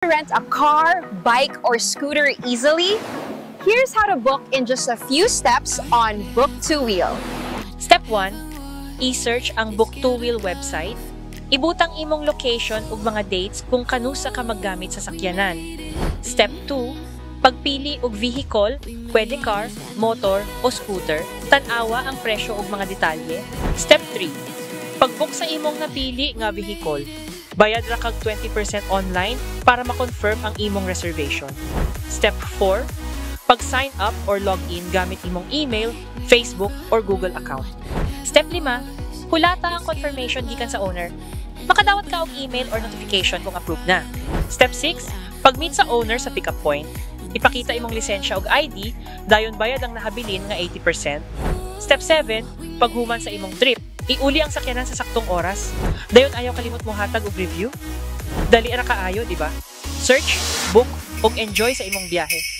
Rent a car, bike, or scooter easily? Here's how to book in just a few steps on Book2Wheel. Step 1. I-search ang Book2Wheel website. Ibutang imong location ug mga dates kung kanusa ka maggamit sa sakyanan. Step 2. Pagpili og vehicle, pwede car, motor, o scooter, tan-awa ang presyo ug mga detalye. Step 3. Pag-book sa imong napili nga vehicle, bayad ra kag 20% online para ma-confirm ang imong reservation. Step 4. Pag-sign up or log in gamit imong email, Facebook, or Google account. Step 5. Hulata ang confirmation gikan sa owner. Makadawat ka og email or notification kung approved na. Step 6. Pag-meet sa owner sa pick-up point, ipakita imong lisensya og ID, dayon bayad ang nahabilin nga 80%. Step 7. Paghuman sa imong trip, iuli ang sakyanan sa saktong oras. Dayon ayaw kalimot mo hatag og review. Dali ra kaayo, di ba? Search, book, ug enjoy sa imong biyahe.